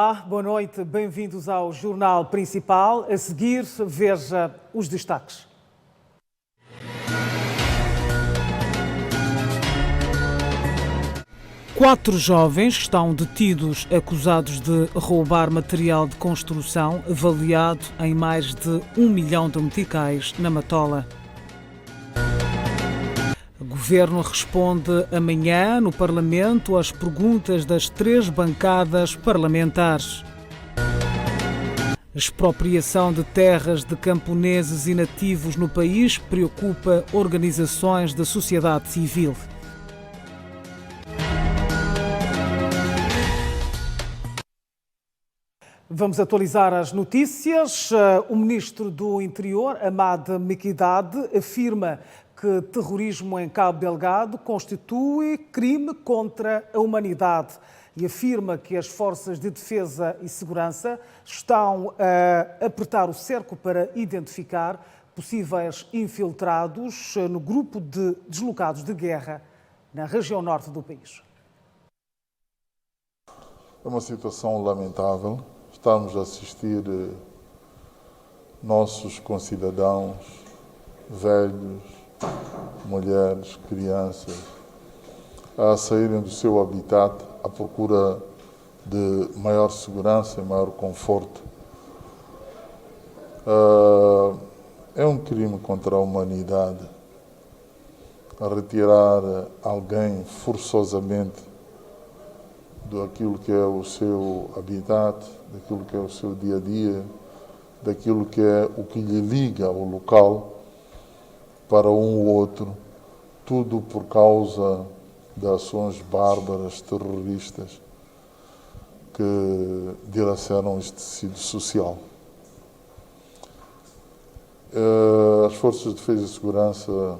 Olá, boa noite, bem-vindos ao Jornal Principal. A seguir, veja os destaques. Quatro jovens estão detidos acusados de roubar material de construção avaliado em mais de 1 milhão de meticais na Matola. O Governo responde amanhã no Parlamento às perguntas das 3 bancadas parlamentares. Expropriação de terras de camponeses e nativos no país preocupa organizações da sociedade civil. Vamos atualizar as notícias. O Ministro do Interior, Ahmad Mekdad, afirma que terrorismo em Cabo Delgado constitui crime contra a humanidade e afirma que as forças de defesa e segurança estão a apertar o cerco para identificar possíveis infiltrados no grupo de deslocados de guerra na região norte do país. É uma situação lamentável. Estamos a assistir nossos concidadãos, velhos, mulheres, crianças, a saírem do seu habitat à procura de maior segurança e maior conforto. É um crime contra a humanidade a retirar alguém forçosamente daquilo que é o seu habitat, daquilo que é o seu dia a dia, daquilo que é o que lhe liga ao local para um ou outro, tudo por causa de ações bárbaras, terroristas, que dilaceram este tecido social. As Forças de Defesa e Segurança,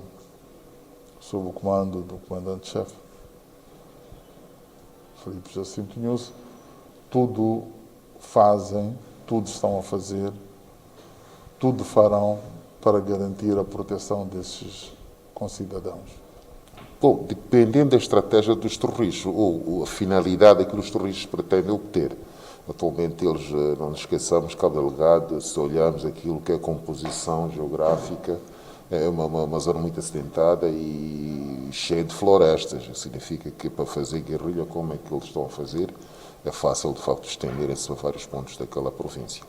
sob o comando do comandante-chefe, Filipe Jacinto Nunes, tudo fazem, tudo estão a fazer, tudo farão para garantir a proteção desses concidadãos. Bom, dependendo da estratégia dos terroristas, ou a finalidade que os terroristas pretendem obter. Atualmente, eles, não nos esqueçamos, Cabo Delgado, se olharmos aquilo que é a composição geográfica, é uma zona muito acidentada e cheia de florestas. Significa que para fazer guerrilha, como é que eles estão a fazer, é fácil, de facto, estenderem-se a vários pontos daquela província.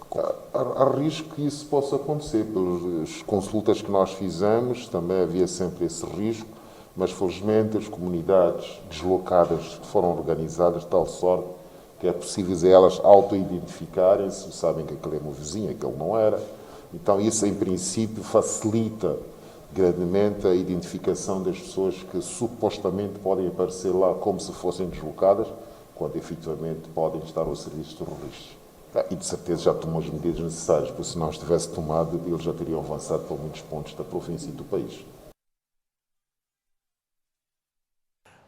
Há risco que isso possa acontecer. Pelas consultas que nós fizemos, também havia sempre esse risco, mas, felizmente, as comunidades deslocadas foram organizadas de tal sorte que é possível elas auto-identificarem-se, sabem que aquele é meu vizinho, aquele não era. Então, isso, em princípio, facilita grandemente a identificação das pessoas que supostamente podem aparecer lá como se fossem deslocadas, quando efetivamente podem estar ao serviço de terroristas. E de certeza já tomou as medidas necessárias, porque se não as tivesse tomado, eles já teriam avançado para muitos pontos da província e do país.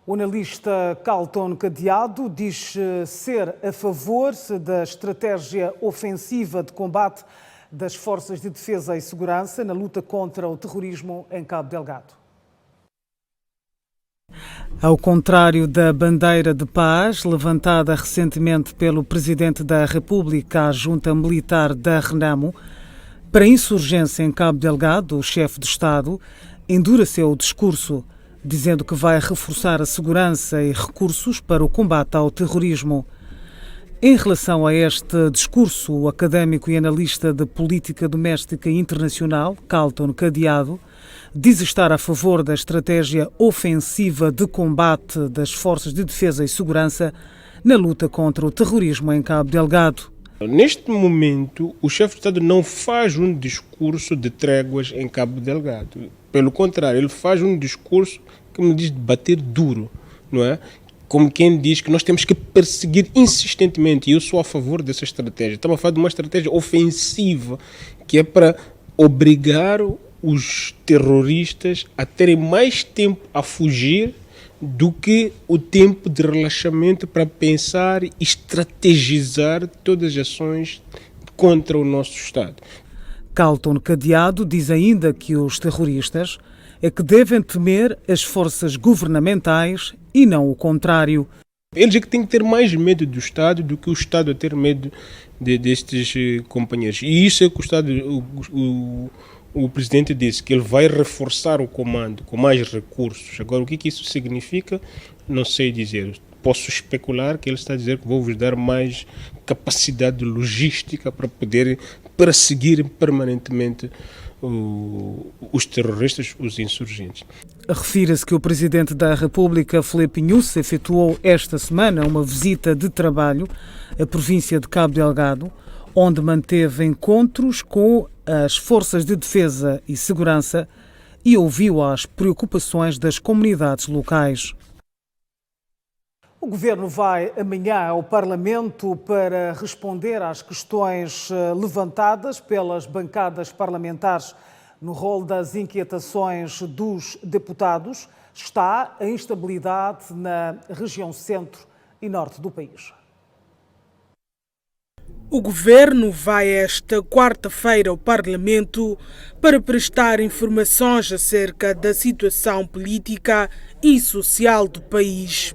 O analista Carlton Cadeado diz ser a favor da estratégia ofensiva de combate das Forças de Defesa e Segurança na luta contra o terrorismo em Cabo Delgado. Ao contrário da bandeira de paz levantada recentemente pelo Presidente da República à Junta Militar da Renamo, para a insurgência em Cabo Delgado, o chefe de Estado endureceu o discurso, dizendo que vai reforçar a segurança e recursos para o combate ao terrorismo. Em relação a este discurso, o académico e analista de política doméstica internacional, Carlton Cadeado, diz estar a favor da estratégia ofensiva de combate das Forças de Defesa e Segurança na luta contra o terrorismo em Cabo Delgado. Neste momento, o chefe de Estado não faz um discurso de tréguas em Cabo Delgado. Pelo contrário, ele faz um discurso que me diz de bater duro, não é? Como quem diz que nós temos que perseguir insistentemente, e eu sou a favor dessa estratégia. Estamos a falar de uma estratégia ofensiva, que é para obrigar os terroristas a terem mais tempo a fugir do que o tempo de relaxamento para pensar e estrategizar todas as ações contra o nosso Estado. Carlton Cadeado diz ainda que os terroristas é que devem temer as forças governamentais e não o contrário. Eles é que têm que ter mais medo do Estado do que o Estado a ter medo destes companheiros. E isso é que o Estado, o Presidente disse, que ele vai reforçar o comando com mais recursos. Agora, o que isso significa, não sei dizer. Posso especular que ele está a dizer que vou-vos dar mais capacidade logística para poder perseguir permanentemente os terroristas, os insurgentes. Refira-se que o Presidente da República, Filipe Nyusi, efetuou esta semana uma visita de trabalho à província de Cabo Delgado, onde manteve encontros com as forças de defesa e segurança e ouviu as preocupações das comunidades locais. O Governo vai amanhã ao Parlamento para responder às questões levantadas pelas bancadas parlamentares no rol das inquietações dos deputados. Está a instabilidade na região centro e norte do país. O Governo vai esta quarta-feira ao Parlamento para prestar informações acerca da situação política e social do país.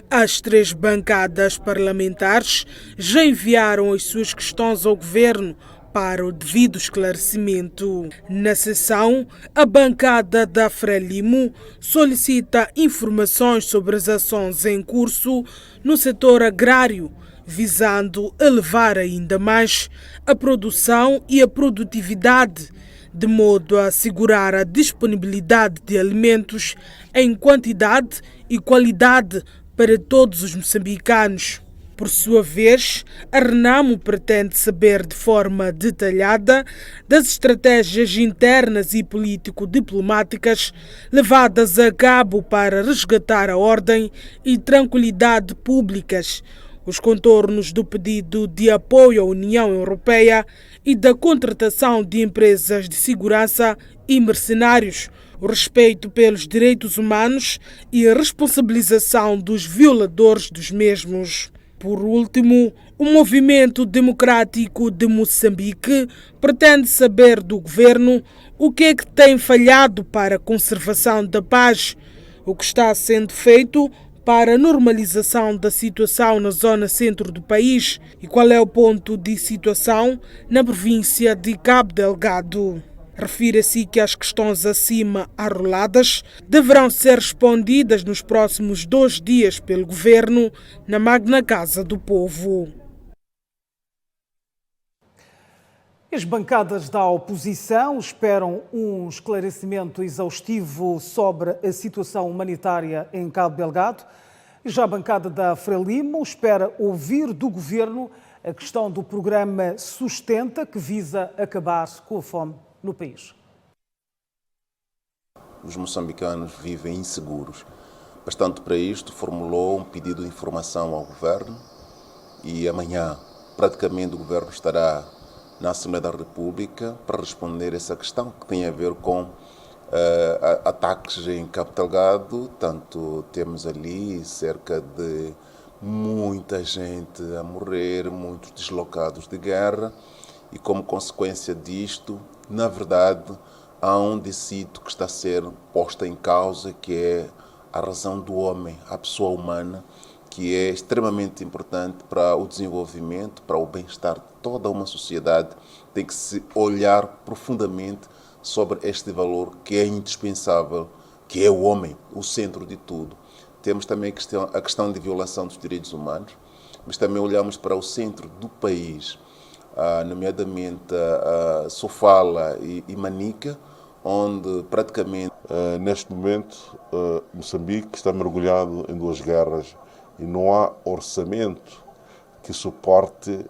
As 3 bancadas parlamentares já enviaram as suas questões ao Governo para o devido esclarecimento. Na sessão, a bancada da Frelimo solicita informações sobre as ações em curso no setor agrário, visando elevar ainda mais a produção e a produtividade, de modo a assegurar a disponibilidade de alimentos em quantidade e qualidade para todos os moçambicanos. Por sua vez, a Renamo pretende saber de forma detalhada das estratégias internas e político-diplomáticas levadas a cabo para resgatar a ordem e tranquilidade públicas, os contornos do pedido de apoio à União Europeia e da contratação de empresas de segurança e mercenários, o respeito pelos direitos humanos e a responsabilização dos violadores dos mesmos. Por último, o Movimento Democrático de Moçambique pretende saber do governo o que é que tem falhado para a conservação da paz, o que está sendo feito para a normalização da situação na zona centro do país e qual é o ponto de situação na província de Cabo Delgado. Refira-se que as questões acima arroladas deverão ser respondidas nos próximos 2 dias pelo Governo na Magna Casa do Povo. As bancadas da oposição esperam um esclarecimento exaustivo sobre a situação humanitária em Cabo Delgado. Já a bancada da Frelimo espera ouvir do Governo a questão do programa Sustenta, que visa acabar com a fome no país. Os moçambicanos vivem inseguros. Bastante para isto, formulou um pedido de informação ao Governo e amanhã praticamente o Governo estará na Assembleia da República para responder essa questão que tem a ver com ataques em Cabo Delgado. Tanto temos ali cerca de muita gente a morrer, muitos deslocados de guerra e como consequência disto, na verdade, há um decídio que está a ser posto em causa, que é a razão do homem, a pessoa humana, que é extremamente importante para o desenvolvimento, para o bem-estar de toda uma sociedade. Tem que se olhar profundamente sobre este valor que é indispensável, que é o homem, o centro de tudo. Temos também a questão de violação dos direitos humanos, mas também olhamos para o centro do país, nomeadamente Sofala e Manica, onde praticamente... Neste momento, Moçambique está mergulhado em 2 guerras e não há orçamento que suporte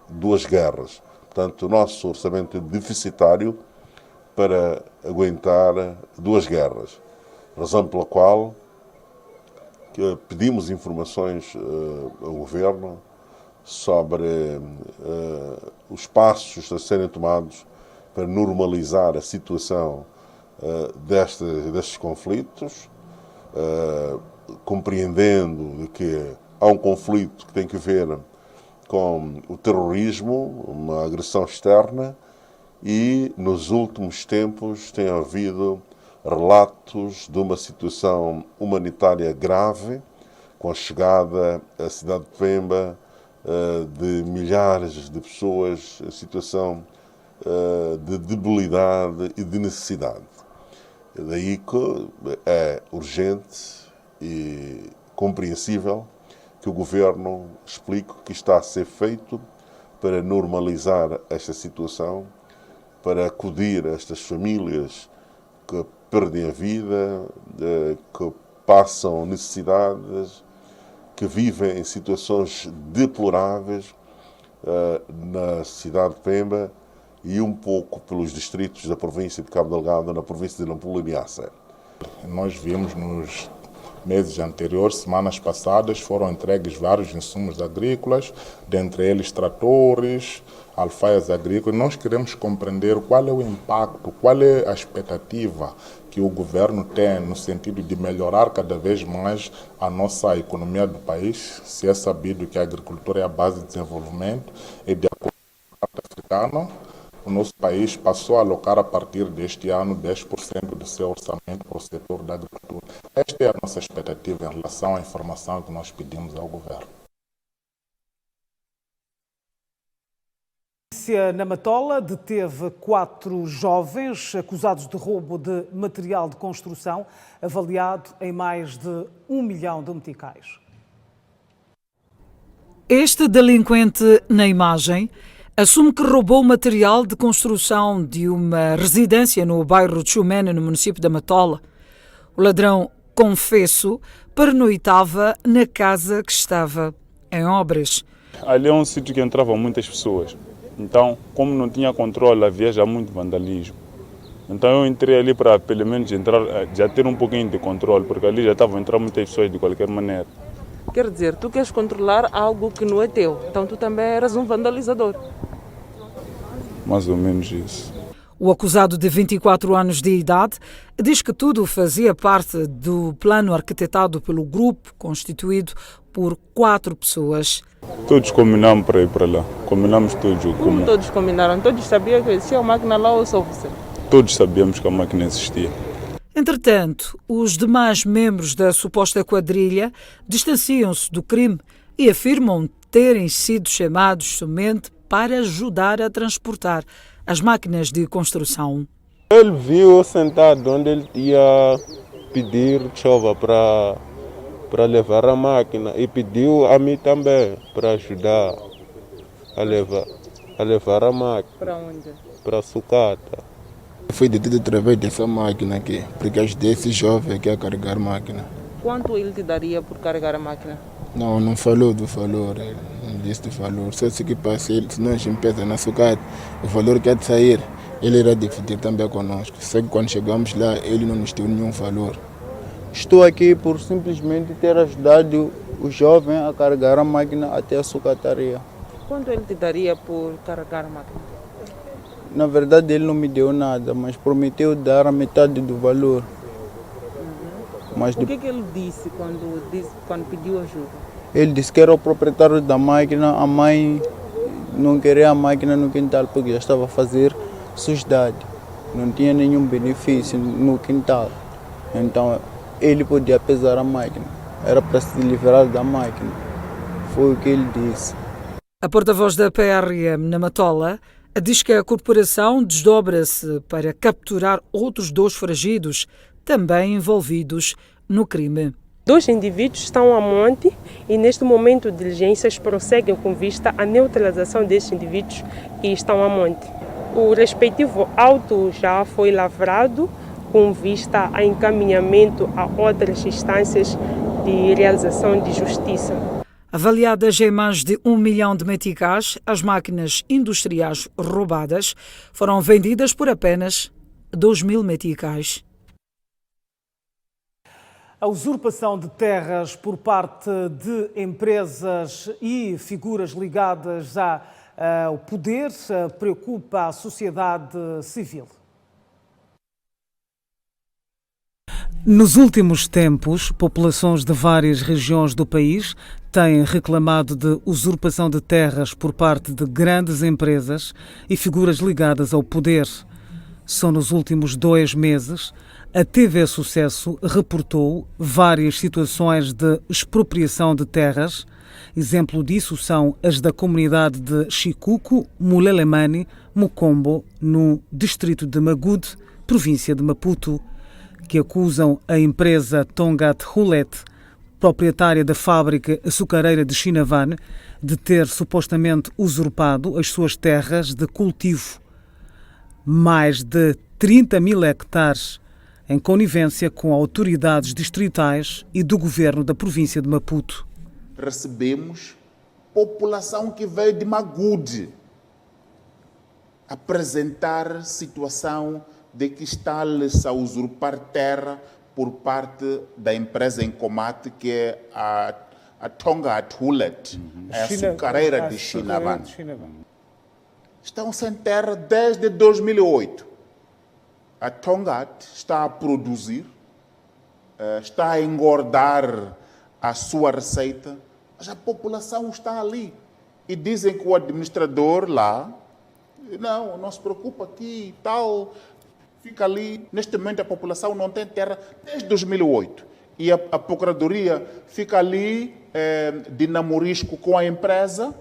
2 guerras. Portanto, o nosso orçamento é deficitário para aguentar 2 guerras. Razão pela qual pedimos informações ao Governo sobre os passos a serem tomados para normalizar a situação destes conflitos, compreendendo que há um conflito que tem que ver com o terrorismo, uma agressão externa, e nos últimos tempos tem havido relatos de uma situação humanitária grave, com a chegada à cidade de Pemba de milhares de pessoas em situação de debilidade e de necessidade. É daí que é urgente e compreensível que o Governo explique o que está a ser feito para normalizar esta situação, para acudir a estas famílias que perdem a vida, que passam necessidades, que vivem em situações deploráveis na cidade de Pemba e um pouco pelos distritos da província de Cabo Delgado, na província de Nampula e Niassa. Nós vimos nos meses anteriores, semanas passadas, foram entregues vários insumos agrícolas, dentre eles tratores, alfaias agrícolas. Nós queremos compreender qual é o impacto, qual é a expectativa que o governo tem no sentido de melhorar cada vez mais a nossa economia do país, se é sabido que a agricultura é a base de desenvolvimento e de acordo com o Pacto Africano, o nosso país passou a alocar a partir deste ano 10% do seu orçamento para o setor da agricultura. Esta é a nossa expectativa em relação à informação que nós pedimos ao governo. A polícia na Matola deteve 4 jovens acusados de roubo de material de construção, avaliado em mais de 1 milhão de meticais. Este delinquente na imagem assume que roubou material de construção de uma residência no bairro de Chumene, no município da Matola. O ladrão, confesso, pernoitava na casa que estava em obras. Ali é um sítio que entravam muitas pessoas. Então, como não tinha controle, havia já muito vandalismo. Então eu entrei ali para pelo menos entrar, já ter um pouquinho de controle, porque ali já estavam entrando muitas pessoas de qualquer maneira. Quer dizer, tu queres controlar algo que não é teu, então tu também eras um vandalizador. Mais ou menos isso. O acusado de 24 anos de idade diz que tudo fazia parte do plano arquitetado pelo grupo, constituído por 4 pessoas. Todos combinamos para ir para lá. Combinamos todos. Como todos combinaram? Todos sabiam que existia uma máquina lá ou só você? Todos sabíamos que a máquina existia. Entretanto, os demais membros da suposta quadrilha distanciam-se do crime e afirmam terem sido chamados somente para ajudar a transportar as máquinas de construção. Ele viu sentado onde ele ia pedir chuva para levar a máquina e pediu a mim também para ajudar a levar a máquina. Para onde? Para a sucata. Fui detido através dessa máquina aqui, porque ajudei esse jovem aqui a carregar a máquina. Quanto ele te daria por carregar a máquina? Não falou do valor, ele não disse do valor. Só se que passei, se nós empresa na sucata, o valor que há de sair, ele irá dividir também conosco. Só que quando chegamos lá, ele não nos deu nenhum valor. Estou aqui por simplesmente ter ajudado o jovem a carregar a máquina até a sucataria. Quanto ele te daria por carregar a máquina? Na verdade ele não me deu nada, mas prometeu dar a metade do valor. Mas o que ele disse quando pediu ajuda? Ele disse que era o proprietário da máquina, a mãe não queria a máquina no quintal porque já estava a fazer sujidade. Não tinha nenhum benefício no quintal. Então ele podia pesar a máquina. Era para se livrar da máquina. Foi o que ele disse. A porta-voz da PRM na Matola diz que a corporação desdobra-se para capturar outros 2 foragidos, também envolvidos no crime. 2 indivíduos estão a monte e neste momento diligências prosseguem com vista à neutralização destes indivíduos que estão a monte. O respectivo auto já foi lavrado com vista a encaminhamento a outras instâncias de realização de justiça. Avaliadas em mais de 1 milhão de meticais, as máquinas industriais roubadas foram vendidas por apenas 2.000 meticais. A usurpação de terras por parte de empresas e figuras ligadas ao poder preocupa a sociedade civil. Nos últimos tempos, populações de várias regiões do país têm reclamado de usurpação de terras por parte de grandes empresas e figuras ligadas ao poder. Só nos últimos 2 meses, a TV Sucesso reportou várias situações de expropriação de terras. Exemplo disso são as da comunidade de Chikuco, Mulelemane, Mukombo, no distrito de Magude, província de Maputo, que acusam a empresa Tongat Hulet, proprietária da fábrica açucareira de Chinavane, de ter supostamente usurpado as suas terras de cultivo. Mais de 30.000 hectares, em conivência com autoridades distritais e do governo da província de Maputo. Recebemos população que veio de Magude apresentar situação de que está-lhes a usurpar terra por parte da empresa em combate, que é a Tongat Hulet, a açucareira de Chinavane. Estão sem terra desde 2008. A Tongat está a produzir, está a engordar a sua receita, mas a população está ali. E dizem que o administrador lá, não se preocupa aqui e tal, fica ali. Neste momento a população não tem terra desde 2008. E a Procuradoria fica ali de namorisco com a empresa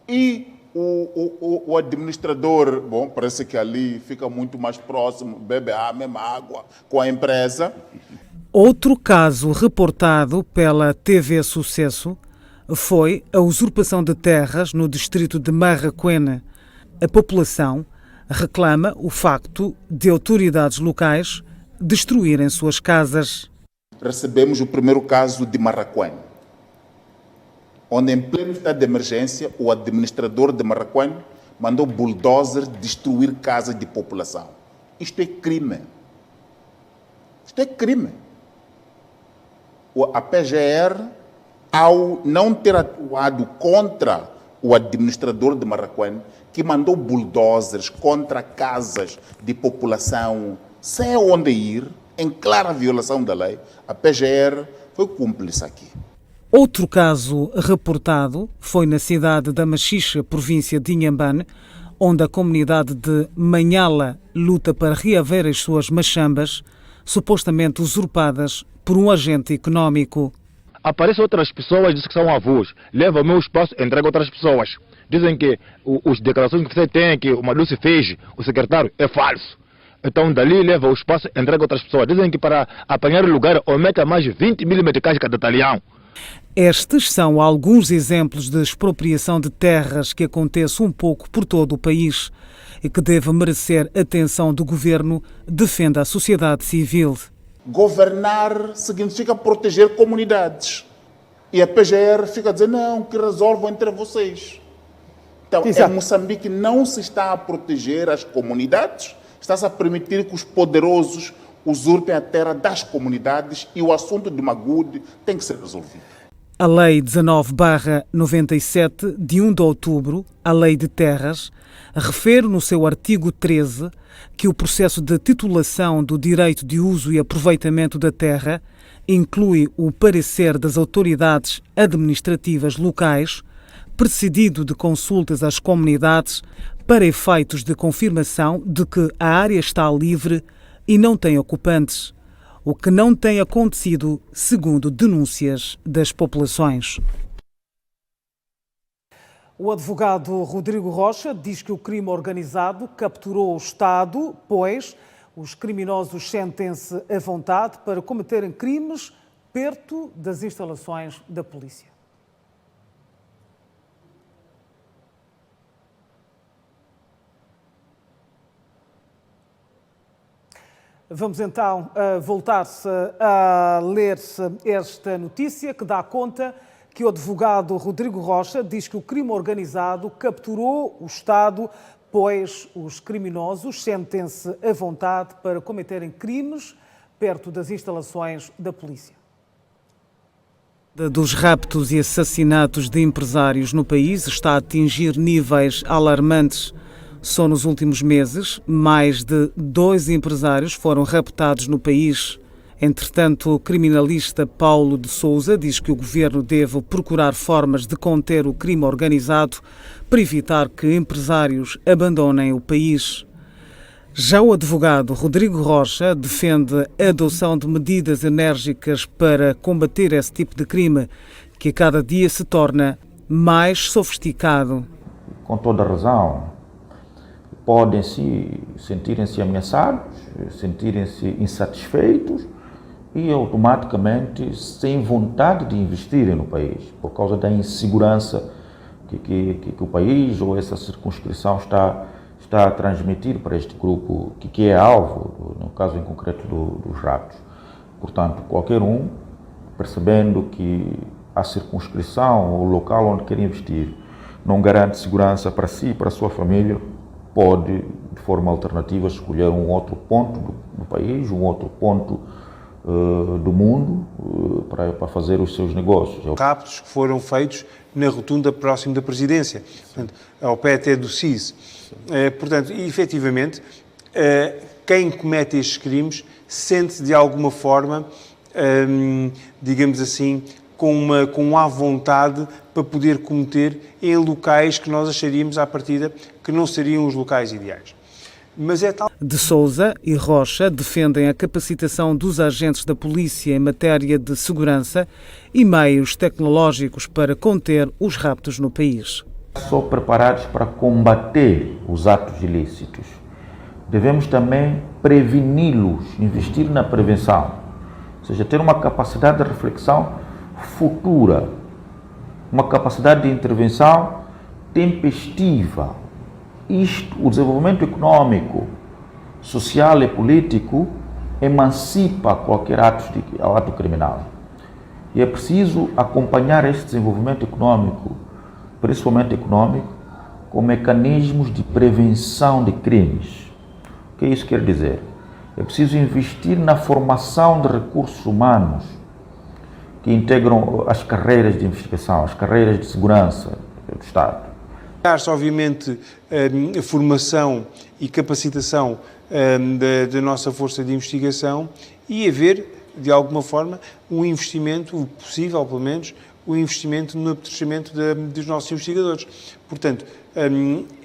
e o administrador, bom, parece que ali fica muito mais próximo, bebe a mesma água com a empresa. Outro caso reportado pela TV Sucesso foi a usurpação de terras no distrito de Marraquene. A população reclama o facto de autoridades locais destruírem suas casas. Recebemos o primeiro caso de Marraquene, onde em pleno estado de emergência o administrador de Marraquene mandou bulldozers destruir casas de população. Isto é crime. Isto é crime. A PGR, ao não ter atuado contra o administrador de Marraquene, que mandou bulldozers contra casas de população sem onde ir, em clara violação da lei, a PGR foi cúmplice aqui. Outro caso reportado foi na cidade da Machixe, província de Inhambane, onde a comunidade de Manhala luta para reaver as suas machambas, supostamente usurpadas por um agente econômico. Aparecem outras pessoas, dizem que são avós, levam o meu espaço e entregam outras pessoas. Dizem que as declarações que você tem, que o Maluce fez, o secretário, é falso. Então, dali leva o espaço e entrega outras pessoas. Dizem que para apanhar o lugar, aumenta mais de 20 mil meticais cada talhão. Estes são alguns exemplos de expropriação de terras que acontece um pouco por todo o país e que deve merecer atenção do governo, defende a sociedade civil. Governar significa proteger comunidades. E a PGR fica a dizer, não, que resolvam entre vocês. Então, em Moçambique não se está a proteger as comunidades, está-se a permitir que os poderosos usurpem a terra das comunidades e o assunto de Magude tem que ser resolvido. A Lei 19/97, de 1 de outubro, a Lei de Terras, refere no seu artigo 13 que o processo de titulação do direito de uso e aproveitamento da terra inclui o parecer das autoridades administrativas locais, precedido de consultas às comunidades para efeitos de confirmação de que a área está livre e não tem ocupantes, o que não tem acontecido, segundo denúncias das populações. O advogado Rodrigo Rocha diz que o crime organizado capturou o Estado, pois os criminosos sentem-se à vontade para cometerem crimes perto das instalações da polícia. Vamos então voltar-se a ler-se esta notícia que dá conta que o advogado Rodrigo Rocha diz que o crime organizado capturou o Estado, pois os criminosos sentem-se à vontade para cometerem crimes perto das instalações da polícia. Dos raptos e assassinatos de empresários no país está a atingir níveis alarmantes. Só nos últimos meses, mais de 2 empresários foram raptados no país. Entretanto, o criminalista Paulo de Sousa diz que o governo deve procurar formas de conter o crime organizado para evitar que empresários abandonem o país. Já o advogado Rodrigo Rocha defende a adoção de medidas enérgicas para combater esse tipo de crime, que a cada dia se torna mais sofisticado. Com toda razão, podem sentirem-se ameaçados, sentirem-se insatisfeitos e automaticamente sem vontade de investirem no país, por causa da insegurança que o país ou essa circunscrição está a transmitir para este grupo, que é alvo, no caso em concreto dos raptos. Portanto, qualquer um, percebendo que a circunscrição ou o local onde quer investir não garante segurança para si e para a sua família, pode, de forma alternativa, escolher um outro ponto do país, um outro ponto do mundo para fazer os seus negócios. Raptos que foram feitos na rotunda próximo da presidência, portanto, ao pé até do CIS. Portanto, efetivamente, quem comete estes crimes sente-se de alguma forma, digamos assim, com a vontade para poder cometer em locais que nós acharíamos à partida que não seriam os locais ideais. Mas é tal... De Sousa e Rocha defendem a capacitação dos agentes da polícia em matéria de segurança e meios tecnológicos para conter os raptos no país. Só preparados para combater os atos ilícitos. Devemos também preveni-los, investir na prevenção, ou seja, ter uma capacidade de reflexão futura, uma capacidade de intervenção tempestiva. O desenvolvimento econômico, social e político emancipa qualquer ato criminal. E é preciso acompanhar este desenvolvimento econômico, principalmente econômico, com mecanismos de prevenção de crimes. O que isso quer dizer? É preciso investir na formação de recursos humanos que integram as carreiras de investigação, as carreiras de segurança do Estado. Obviamente, a formação e capacitação da nossa força de investigação e haver, de alguma forma, um investimento, possível pelo menos, um investimento no apetrechamento dos nossos investigadores. Portanto,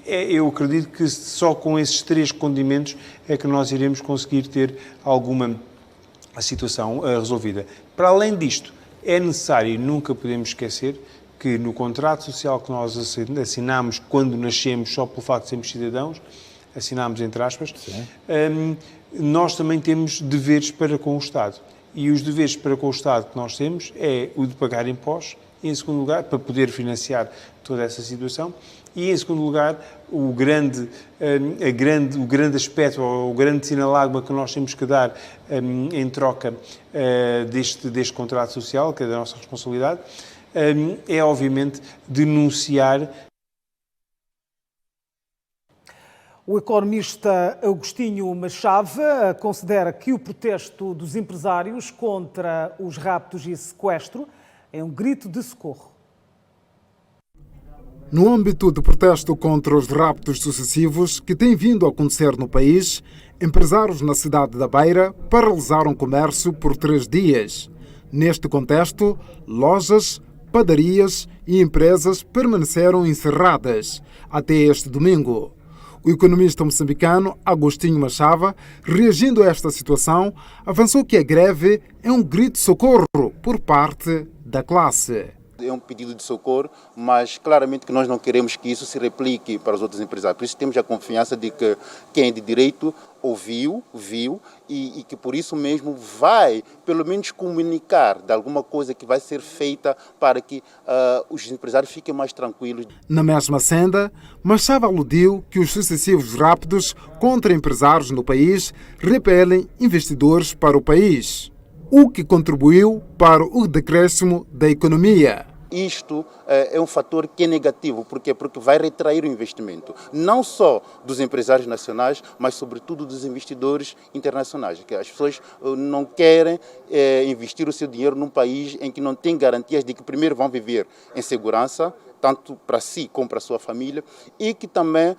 eu acredito que só com esses três condimentos é que nós iremos conseguir ter alguma situação resolvida. Para além disto, é necessário, e nunca podemos esquecer, que no contrato social que nós assinamos quando nascemos, só pelo facto de sermos cidadãos, assinamos entre aspas, nós também temos deveres para com o Estado. E os deveres para com o Estado que nós temos é o de pagar impostos, e em segundo lugar, para poder financiar toda essa situação, e em segundo lugar, o grande aspecto, ou o grande sinalágma que nós temos que dar em troca deste contrato social, que é da nossa responsabilidade, é obviamente denunciar. O economista Agostinho Machave considera que o protesto dos empresários contra os raptos e sequestro é um grito de socorro. No âmbito do protesto contra os raptos sucessivos que têm vindo a acontecer no país, empresários na cidade da Beira paralisaram o comércio por 3 dias. Neste contexto, lojas, padarias e empresas permaneceram encerradas até este domingo. O economista moçambicano Agostinho Machava, reagindo a esta situação, avançou que a greve é um grito de socorro por parte da classe. É um pedido de socorro, mas claramente que nós não queremos que isso se replique para os outros empresários. Por isso temos a confiança de que quem é de direito ouviu, viu e que por isso mesmo vai, pelo menos, comunicar de alguma coisa que vai ser feita para que os empresários fiquem mais tranquilos. Na mesma senda, Machava aludiu que os sucessivos raptos contra empresários no país repelem investidores para o país, o que contribuiu para o decréscimo da economia. Isto é um fator que é negativo, porque vai retrair o investimento, não só dos empresários nacionais, mas sobretudo dos investidores internacionais, que as pessoas não querem investir o seu dinheiro num país em que não tem garantias de que primeiro vão viver em segurança, tanto para si como para a sua família, e que também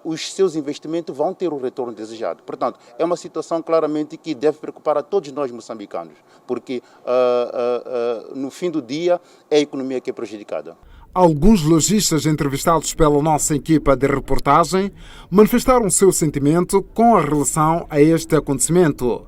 os seus investimentos vão ter o retorno desejado. Portanto, é uma situação claramente que deve preocupar a todos nós moçambicanos, porque no fim do dia é a economia que é prejudicada. Alguns lojistas entrevistados pela nossa equipa de reportagem manifestaram o seu sentimento com a relação a este acontecimento.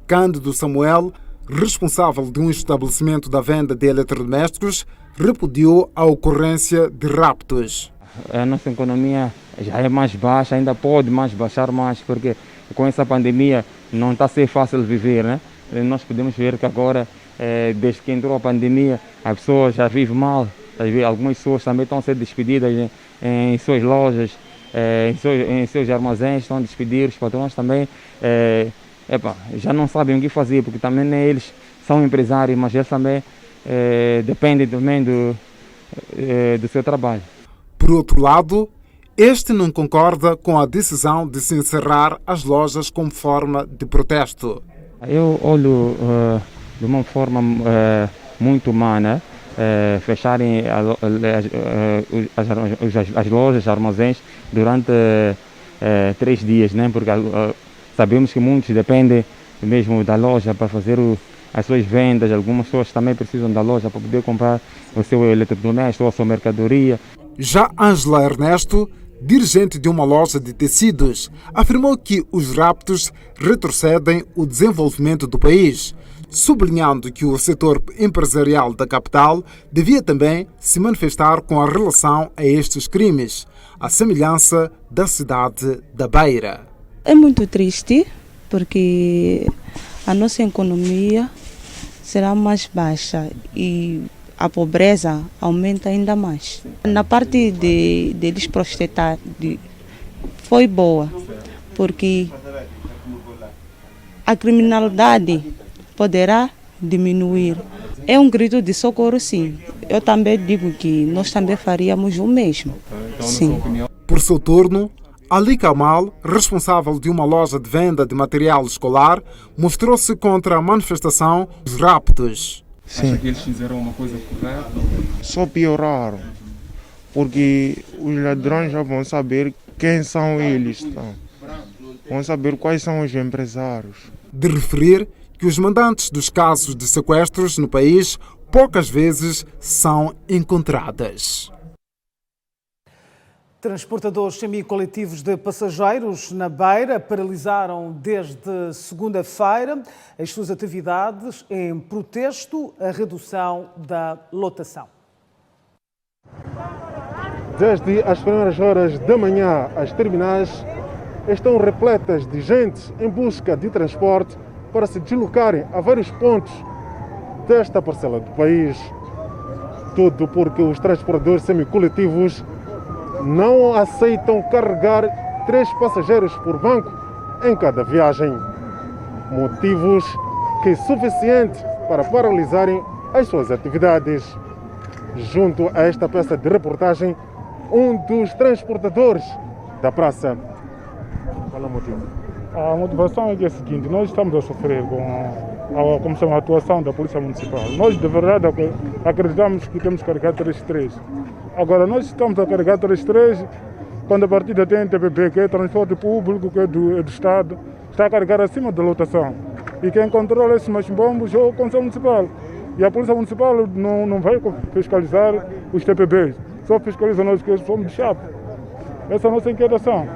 Cândido Samuel, responsável de um estabelecimento da venda de eletrodomésticos, repudiou a ocorrência de raptos. A nossa economia já é mais baixa, ainda pode mais baixar mais, porque com essa pandemia não está a ser fácil viver, né? Nós podemos ver que agora, desde que entrou a pandemia, as pessoas já vivem mal. Algumas pessoas também estão a ser despedidas em suas lojas, em seus armazéns, estão a despedir, os patrões também já não sabem o que fazer, porque também eles são empresários, mas eles também dependem também do seu trabalho. Por outro lado, este não concorda com a decisão de se encerrar as lojas como forma de protesto. Eu olho de uma forma muito humana, fecharem as lojas, armazéns durante 3 dias, né? Porque sabemos que muitos dependem mesmo da loja para fazer as suas vendas. Algumas pessoas também precisam da loja para poder comprar o seu eletrodoméstico ou a sua mercadoria. Já Ângela Ernesto, dirigente de uma loja de tecidos, afirmou que os raptos retrocedem o desenvolvimento do país, sublinhando que o setor empresarial da capital devia também se manifestar com a relação a estes crimes, à semelhança da cidade da Beira. É muito triste porque a nossa economia será mais baixa e a pobreza aumenta ainda mais. Na parte deles prostetar foi boa, porque a criminalidade poderá diminuir. É um grito de socorro, sim. Eu também digo que nós também faríamos o mesmo. Sim. Por seu turno, Ali Kamal, responsável de uma loja de venda de material escolar, mostrou-se contra a manifestação dos raptos. Sim. Acha que eles fizeram uma coisa correta? Só pioraram, porque os ladrões já vão saber quem são eles, então. Vão saber quais são os empresários. De referir que os mandantes dos casos de sequestros no país poucas vezes são encontradas. Transportadores semi-coletivos de passageiros na Beira paralisaram desde segunda-feira as suas atividades em protesto à redução da lotação. Desde as primeiras horas da manhã, as terminais estão repletas de gente em busca de transporte para se deslocarem a vários pontos desta parcela do país. Tudo porque os transportadores semi-coletivos não aceitam carregar 3 passageiros por banco em cada viagem. Motivos que é suficiente para paralisarem as suas atividades. Junto a esta peça de reportagem, um dos transportadores da praça. Qual é o motivo? A motivação é que é a seguinte: nós estamos a sofrer com a atuação da Polícia Municipal. Nós, de verdade, acreditamos que temos que carregar 3-3. Agora, nós estamos a carregar 3-3 quando a partida tem TPP, que é transporte público, que é do Estado, está a carregar acima da lotação. E quem controla esses machimbombos é o Conselho Municipal. E a Polícia Municipal não vai fiscalizar os TPPs, só fiscaliza nós que somos de chapa. Essa é a nossa inquietação.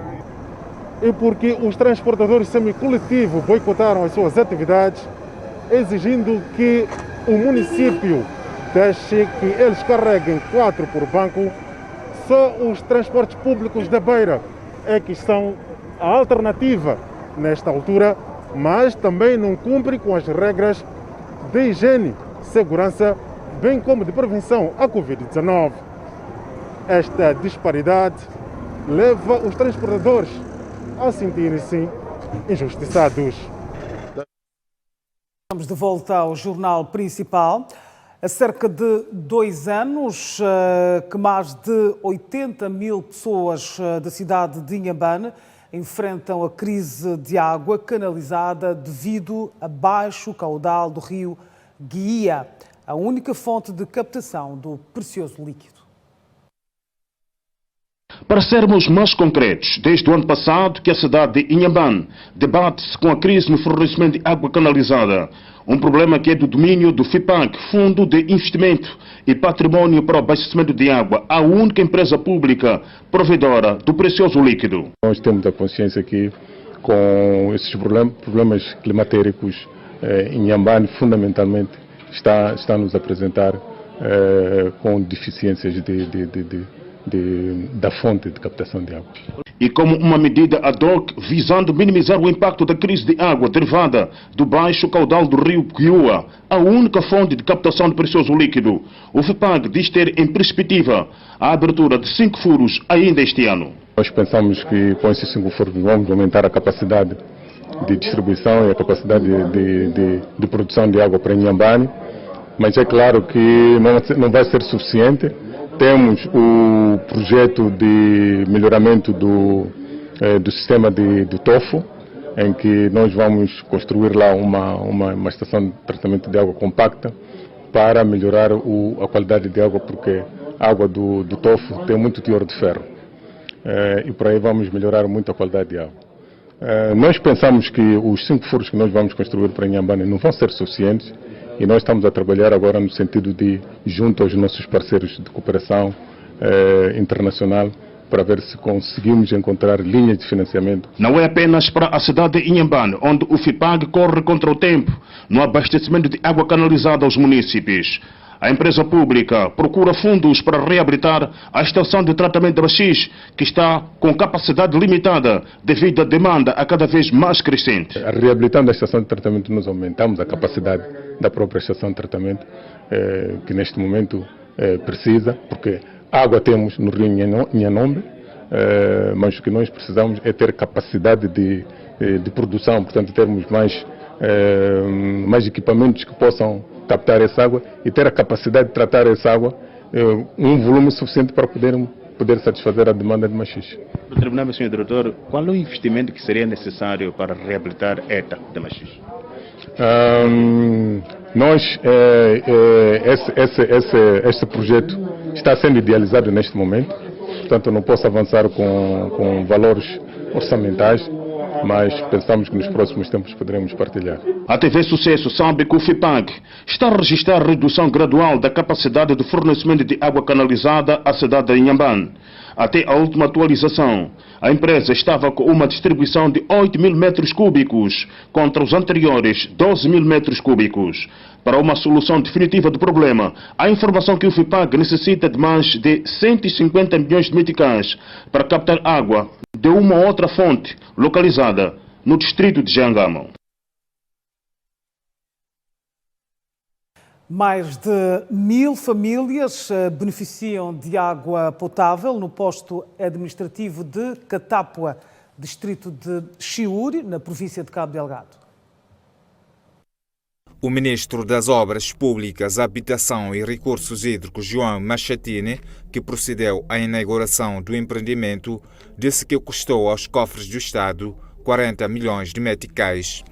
E porque os transportadores semi-coletivos boicotaram as suas atividades, exigindo que o município deixe que eles carreguem 4 por banco, só os transportes públicos da Beira é que são a alternativa nesta altura, mas também não cumpre com as regras de higiene, segurança, bem como de prevenção à Covid-19. Esta disparidade leva os transportadores a sentirem-se injustiçados. Estamos de volta ao jornal principal. Há cerca de 2 anos que mais de 80 mil pessoas da cidade de Inhambane enfrentam a crise de água canalizada devido a baixo caudal do rio Guia, a única fonte de captação do precioso líquido. Para sermos mais concretos, desde o ano passado que a cidade de Inhambane debate-se com a crise no fornecimento de água canalizada. Um problema que é do domínio do FIPAG, Fundo de Investimento e Patrimônio para o Abastecimento de Água, a única empresa pública provedora do precioso líquido. Nós temos a consciência que com esses problemas climatéricos em Inhambane, fundamentalmente, está a nos apresentar com deficiências da fonte de captação de água. E como uma medida ad hoc visando minimizar o impacto da crise de água derivada do baixo caudal do rio Kiua, a única fonte de captação de precioso líquido, o FIPAG diz ter em perspectiva a abertura de 5 furos ainda este ano. Nós pensamos que com esses 5 furos vamos aumentar a capacidade de distribuição e a capacidade de produção de água para Inhambane, mas é claro que não vai ser suficiente. Temos o projeto de melhoramento do sistema de TOFO, em que nós vamos construir lá uma estação de tratamento de água compacta para melhorar a qualidade de água, porque a água do TOFO tem muito teor de ferro. E por aí vamos melhorar muito a qualidade de água. Nós pensamos que os 5 furos que nós vamos construir para Inhambane não vão ser suficientes, e nós estamos a trabalhar agora no sentido de, junto aos nossos parceiros de cooperação internacional, para ver se conseguimos encontrar linhas de financiamento. Não é apenas para a cidade de Inhambane, onde o FIPAG corre contra o tempo no abastecimento de água canalizada aos munícipes. A empresa pública procura fundos para reabilitar a estação de tratamento de Baxix, que está com capacidade limitada devido à demanda a cada vez mais crescente. Reabilitando a estação de tratamento, nós aumentamos a capacidade da própria estação de tratamento, que neste momento precisa, porque água temos no rio Nhanombe, mas o que nós precisamos é ter capacidade de produção, portanto termos mais equipamentos que possam captar essa água e ter a capacidade de tratar essa água um volume suficiente para poder satisfazer a demanda de Machixe. Para terminar, meu senhor diretor, qual é o investimento que seria necessário para reabilitar ETA de Machixe? Este projeto está sendo idealizado neste momento, portanto não posso avançar com valores orçamentais, mas pensamos que nos próximos tempos poderemos partilhar. A TV Sucesso sabe que o FIPAG está a registrar redução gradual da capacidade de fornecimento de água canalizada à cidade de Inhambane. Até a última atualização, a empresa estava com uma distribuição de 8.000 metros cúbicos contra os anteriores 12.000 metros cúbicos. Para uma solução definitiva do problema, a informação que o FIPAG necessita de mais de 150 milhões de meticais para captar água de uma outra fonte localizada no distrito de Jangama. Mais de 1.000 famílias beneficiam de água potável no posto administrativo de Catápua, distrito de Chiure, na província de Cabo Delgado. O ministro das Obras Públicas, Habitação e Recursos Hídricos, João Machatini, que procedeu à inauguração do empreendimento, disse que custou aos cofres do Estado 40 milhões de meticais.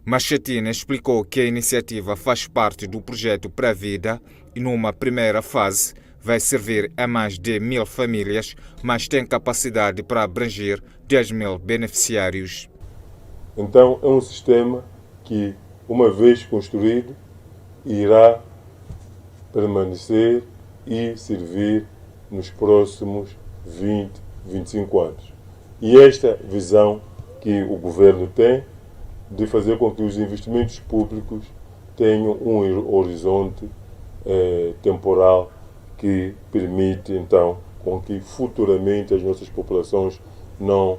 Machatini explicou que a iniciativa faz parte do projeto Para a Vida e, numa primeira fase, vai servir a mais de 1.000 famílias, mas tem capacidade para abranger 10.000 beneficiários. Então, é um sistema que, uma vez construído, irá permanecer e servir nos próximos 20, 25 anos. E esta visão que o governo tem de fazer com que os investimentos públicos tenham um horizonte temporal que permite, então, com que futuramente as nossas populações não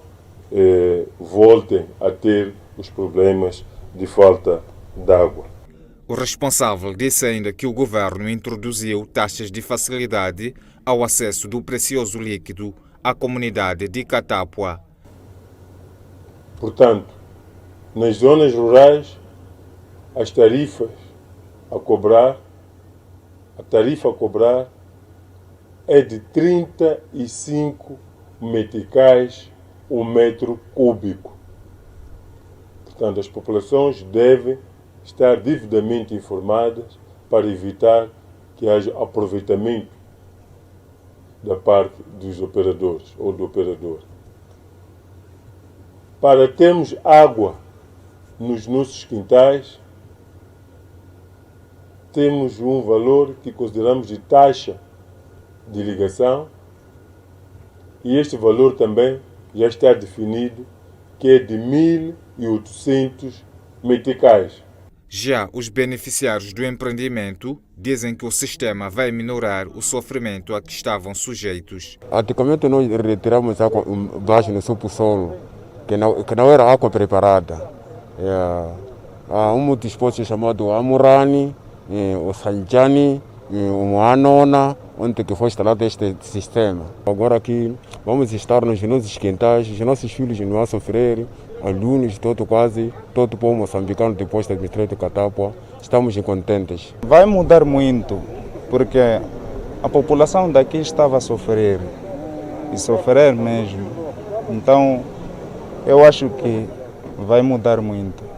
voltem a ter os problemas de falta d'água. O responsável disse ainda que o governo introduziu taxas de facilidade ao acesso do precioso líquido à comunidade de Catápua. Portanto, nas zonas rurais, a tarifa a cobrar é de 35 meticais o metro cúbico. Portanto, as populações devem estar devidamente informadas para evitar que haja aproveitamento da parte dos operadores ou do operador. Para termos água nos nossos quintais, temos um valor que consideramos de taxa de ligação e este valor também já está definido, que é de 1.800 meticais. Já os beneficiários do empreendimento dizem que o sistema vai minorar o sofrimento a que estavam sujeitos. Antigamente nós retiramos água baixo no subsolo, que não era água preparada. Há um disposto chamado Amurani, o Sanjani, o Moanona, onde que foi instalado este sistema. Agora aqui vamos estar nos nossos quintais, os nossos filhos não vão sofrer, alunos, todo o povo moçambicano depois da distrito de Catapua, estamos contentes. Vai mudar muito, porque a população daqui estava a sofrer, e sofrer mesmo. Então, eu acho que vai mudar muito.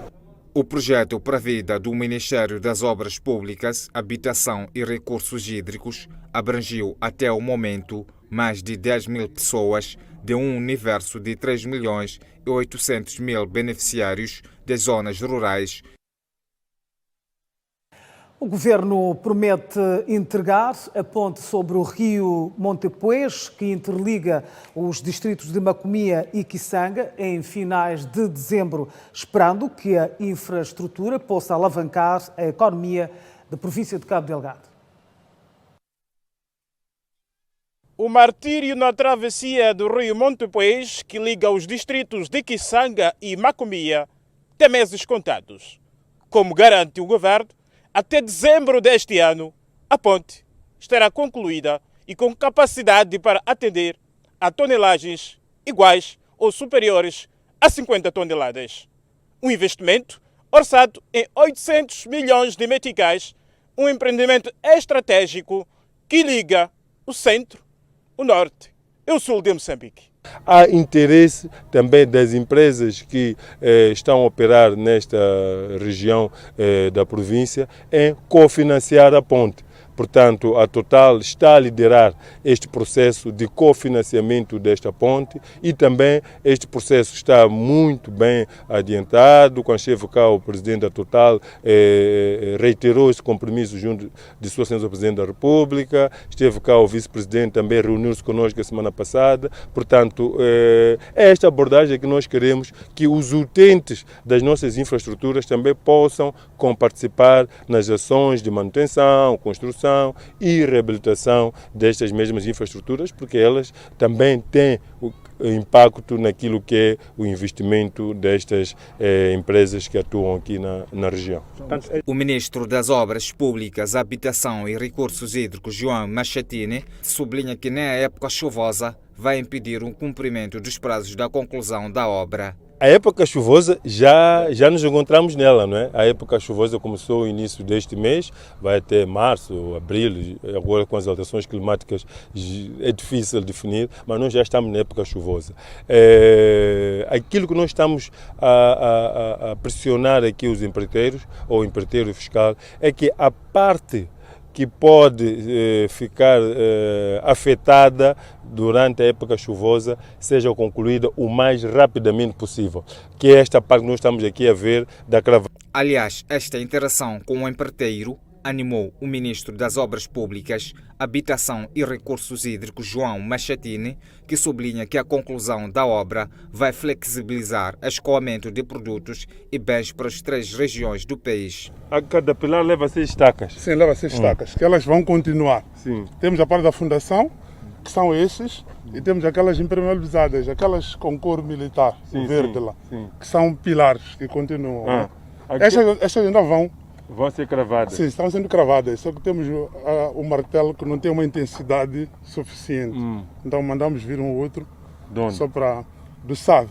O projeto Pravida do Ministério das Obras Públicas, Habitação e Recursos Hídricos abrangiu até o momento mais de 10.000 pessoas de um universo de 3.800.000 beneficiários das zonas rurais. O governo promete entregar a ponte sobre o rio Montepuez, que interliga os distritos de Macomia e Kisanga, em finais de dezembro, esperando que a infraestrutura possa alavancar a economia da província de Cabo Delgado. O martírio na travessia do rio Montepuez, que liga os distritos de Kisanga e Macomia, tem meses contados. Como garante o governo, até dezembro deste ano, a ponte estará concluída e com capacidade para atender a tonelagens iguais ou superiores a 50 toneladas. Um investimento orçado em 800 milhões de meticais, um empreendimento estratégico que liga o centro, o norte e o sul de Moçambique. Há interesse também das empresas que estão a operar nesta região da província em cofinanciar a ponte. Portanto, a Total está a liderar este processo de cofinanciamento desta ponte e também este processo está muito bem adiantado. Quando esteve cá o presidente da Total reiterou esse compromisso junto de Sua Excelência o Presidente da República, esteve cá o vice-presidente também reuniu-se conosco a semana passada. Portanto, é esta abordagem que nós queremos, que os utentes das nossas infraestruturas também possam participar nas ações de manutenção, construção e reabilitação destas mesmas infraestruturas, porque elas também têm impacto naquilo que é o investimento destas empresas que atuam aqui na região. O ministro das Obras Públicas, Habitação e Recursos Hídricos, João Machatini, sublinha que nem a época chuvosa vai impedir o cumprimento dos prazos da conclusão da obra. A época chuvosa já nos encontramos nela, não é? A época chuvosa começou no início deste mês, vai até março, abril, agora com as alterações climáticas é difícil definir, mas nós já estamos na época chuvosa. Aquilo que nós estamos a pressionar aqui os empreiteiros, ou o empreiteiro fiscal, é que a parte que pode ficar afetada durante a época chuvosa seja concluída o mais rapidamente possível, que é esta parte que nós estamos aqui a ver da cravagem. Aliás, esta interação com o empreiteiro animou o ministro das Obras Públicas, Habitação e Recursos Hídricos, João Machatini, que sublinha que a conclusão da obra vai flexibilizar o escoamento de produtos e bens para as 3 regiões do país. A cada pilar leva 6 estacas. Sim, leva 6 estacas, que elas vão continuar. Sim. Temos a parte da fundação, que são esses, e temos aquelas impermeabilizadas, aquelas com cor militar, sim, verde sim, lá, sim. que são pilares que continuam. Aqui... Estas ainda vão ser cravadas? Sim, estão sendo cravadas, só que temos o martelo que não tem uma intensidade suficiente. Então mandamos vir um outro só para do SAV.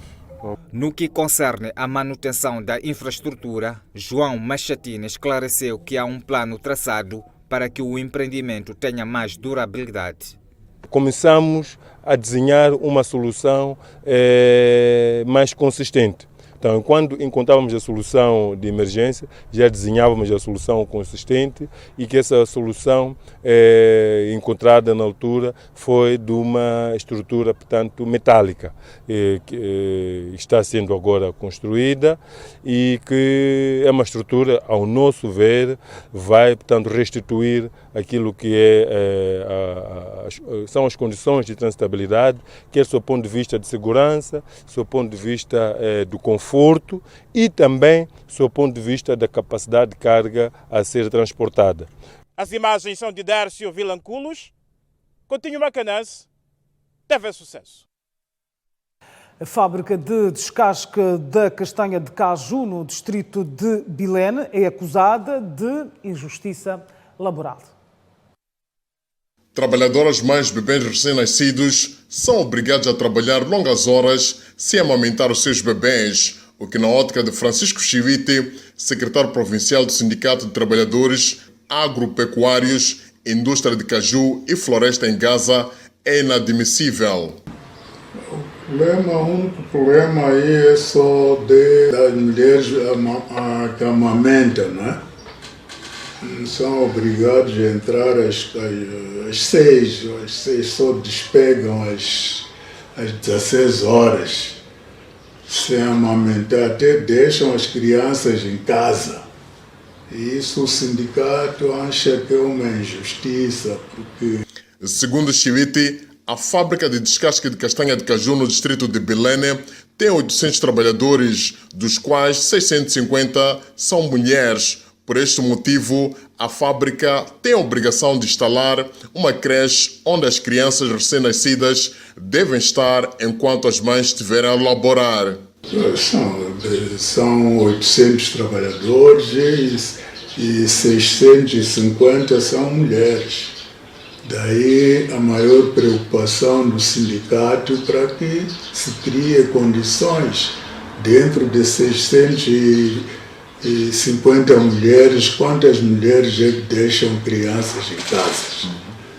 No que concerne à manutenção da infraestrutura, João Machatini esclareceu que há um plano traçado para que o empreendimento tenha mais durabilidade. Começamos a desenhar uma solução mais consistente. Então, quando encontrávamos a solução de emergência, já desenhávamos a solução consistente e que essa solução encontrada na altura foi de uma estrutura, portanto, metálica, que está sendo agora construída e que é uma estrutura, ao nosso ver, vai, portanto, restituir aquilo que são as condições de transitabilidade, quer do seu ponto de vista de segurança, do seu ponto de vista do conforto e também do seu ponto de vista da capacidade de carga a ser transportada. As imagens são de Dércio Vilanculos, Coutinho Macanãs, TV Sucesso. A fábrica de descasque da castanha de caju no distrito de Bilene é acusada de injustiça laboral. Trabalhadoras mães de bebês recém-nascidos são obrigadas a trabalhar longas horas sem amamentar os seus bebês, o que na ótica de Francisco Chivite, secretário provincial do Sindicato de Trabalhadores Agropecuários, Indústria de Caju e Floresta em Gaza, é inadmissível. O único problema aí é só das mulheres que amamentam, né? São obrigados a entrar às 6, só despegam às 16 horas, sem amamentar, até deixam as crianças em casa. E isso o sindicato acha que é uma injustiça, porque... Segundo Chivite, a fábrica de descasque de castanha de caju no distrito de Bilene tem 800 trabalhadores, dos quais 650 são mulheres. Por este motivo, a fábrica tem a obrigação de instalar uma creche onde as crianças recém-nascidas devem estar enquanto as mães estiverem a laborar. São 800 trabalhadores e 650 são mulheres. Daí a maior preocupação do sindicato para que se crie condições dentro de 650 mulheres, quantas mulheres é que deixam crianças em casa?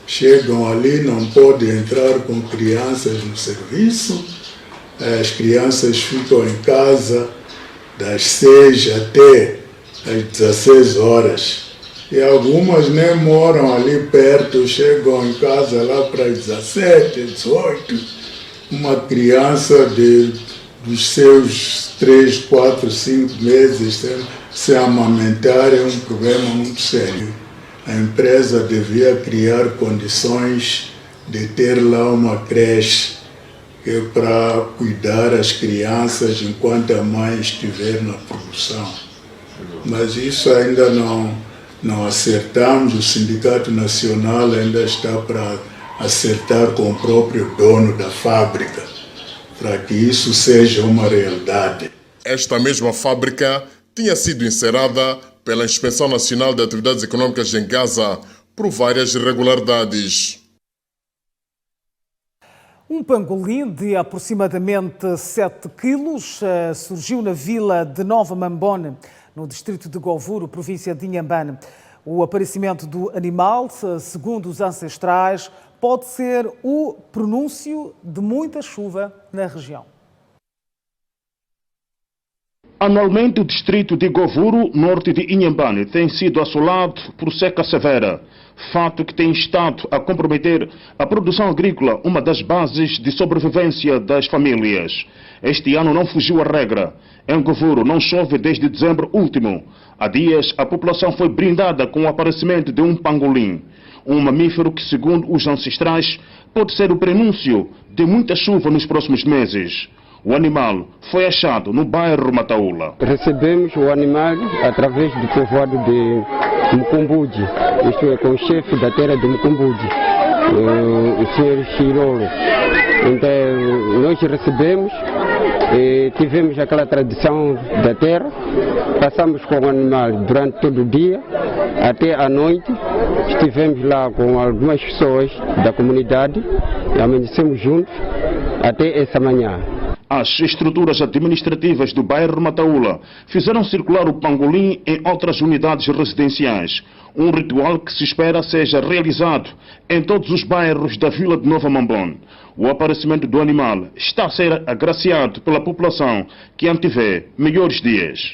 Chegam ali, não podem entrar com crianças no serviço, as crianças ficam em casa das 6 até às 16 horas. E algumas nem moram ali perto, chegam em casa lá para 17, 18. Uma criança dos seus 3, 4, 5 meses sem amamentar é um problema muito sério. A empresa devia criar condições de ter lá uma creche para cuidar as crianças enquanto a mãe estiver na produção. Mas isso ainda não acertamos, o Sindicato Nacional ainda está para acertar com o próprio dono da fábrica, para que isso seja uma realidade. Esta mesma fábrica tinha sido encerrada pela Inspeção Nacional de Atividades Econômicas em Gaza por várias irregularidades. Um pangolim de aproximadamente 7 quilos surgiu na vila de Nova Mambone, no distrito de Govuro, província de Inhambane. O aparecimento do animal, segundo os ancestrais, pode ser o pronúncio de muita chuva na região. Anualmente, o distrito de Govuro, norte de Inhambane, tem sido assolado por seca severa, fato que tem estado a comprometer a produção agrícola, uma das bases de sobrevivência das famílias. Este ano não fugiu à regra. Em Govuro não chove desde dezembro último. Há dias, a população foi brindada com o aparecimento de um pangolim, um mamífero que, segundo os ancestrais, pode ser o prenúncio de muita chuva nos próximos meses. O animal foi achado no bairro Mataula. Recebemos o animal através do povoado de Mucumbude, isto é, com o chefe da terra de Mucumbude, o senhor Chirolo. Então, nós recebemos, tivemos aquela tradição da terra, passamos com o animal durante todo o dia, até à noite, estivemos lá com algumas pessoas da comunidade, amanhecemos juntos, até essa manhã. As estruturas administrativas do bairro Mataula fizeram circular o pangolim em outras unidades residenciais. Um ritual que se espera seja realizado em todos os bairros da vila de Nova Mambone. O aparecimento do animal está a ser agraciado pela população que antevê melhores dias.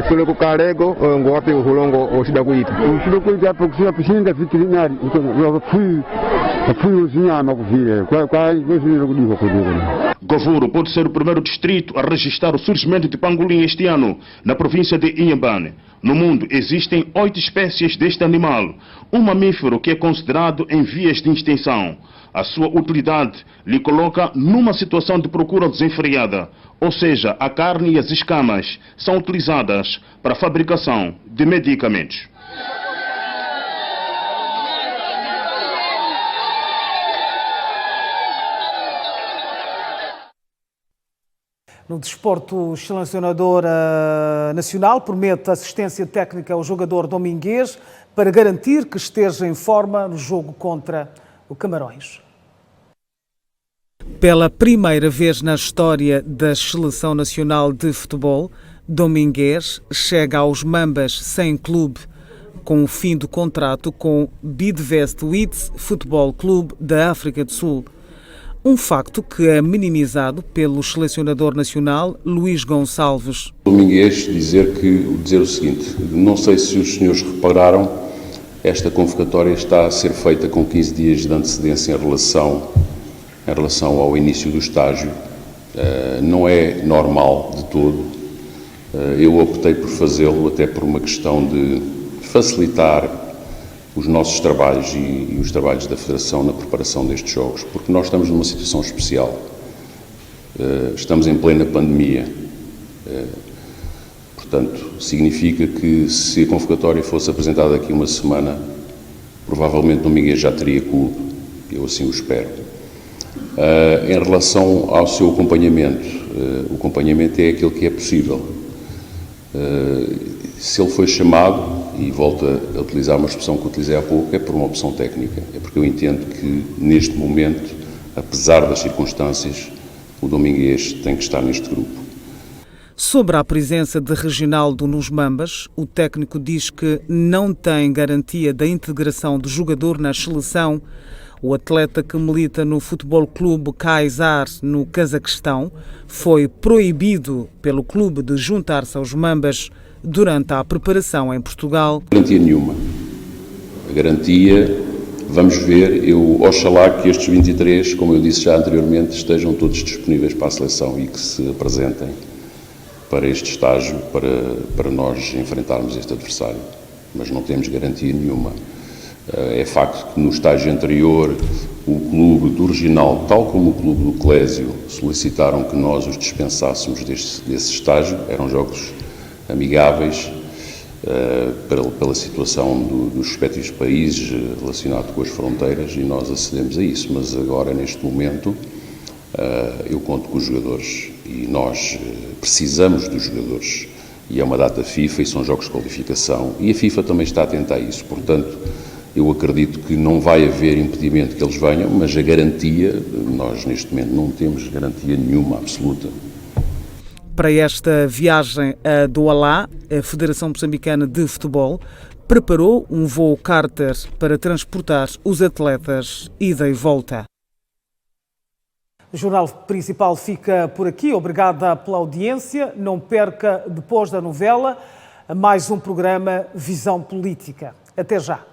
Kule kukarego ngwapi uhulongo oshida kuita ushida kuita pokusia pishinda veterinari afuio zinyama kuvile kwa kushinda kudiko kudiko. Govuro pode ser o primeiro distrito a registrar o surgimento de pangolim este ano na província de Inhambane. No mundo existem 8 espécies deste animal, um mamífero que é considerado em vias de extinção. A sua utilidade lhe coloca numa situação de procura desenfreada, ou seja, a carne e as escamas são utilizadas para a fabricação de medicamentos. No desporto, o selecionador nacional promete assistência técnica ao jogador dominguês para garantir que esteja em forma no jogo contra o Camarões. Pela primeira vez na história da Seleção Nacional de Futebol, Domingues chega aos Mambas sem clube, com o fim do contrato com Bidvest Wits Futebol Clube da África do Sul. Um facto que é minimizado pelo selecionador nacional Luís Gonçalves. Domingues dizer o seguinte, não sei se os senhores repararam, esta convocatória está a ser feita com 15 dias de antecedência em relação ao início do estágio. Não é normal de todo. Eu optei por fazê-lo até por uma questão de facilitar os nossos trabalhos e os trabalhos da Federação na preparação destes jogos, porque nós estamos numa situação especial. Estamos em plena pandemia. Portanto, significa que se a convocatória fosse apresentada daqui a uma semana, provavelmente Domingues já teria clube. Eu assim o espero. Em relação ao seu acompanhamento, o acompanhamento é aquele que é possível. Se ele foi chamado, e volto a utilizar uma expressão que utilizei há pouco, é por uma opção técnica. É porque eu entendo que, neste momento, apesar das circunstâncias, o Domingues tem que estar neste grupo. Sobre a presença de Reginaldo nos Mambas, o técnico diz que não tem garantia da integração do jogador na seleção. O atleta que milita no Futebol Clube Kaysar, no Cazaquistão, foi proibido pelo clube de juntar-se aos Mambas durante a preparação em Portugal. Garantia nenhuma. A garantia, vamos ver, oxalá que estes 23, como eu disse já anteriormente, estejam todos disponíveis para a seleção e que se apresentem para este estágio, para nós enfrentarmos este adversário. Mas não temos garantia nenhuma. É facto que no estágio anterior o clube do Reginaldo, tal como o clube do Clésio, solicitaram que nós os dispensássemos desse estágio. Eram jogos amigáveis pela situação dos respectivos países relacionado com as fronteiras e nós acedemos a isso, mas agora neste momento eu conto com os jogadores e nós precisamos dos jogadores e é uma data FIFA e são jogos de qualificação e a FIFA também está atenta a isso, portanto eu acredito que não vai haver impedimento que eles venham, mas a garantia, nós neste momento não temos garantia nenhuma absoluta. Para esta viagem a Douala, a Federação Moçambicana de Futebol preparou um voo charter para transportar os atletas ida e volta. O Jornal Principal fica por aqui. Obrigada pela audiência. Não perca, depois da novela, mais um programa Visão Política. Até já.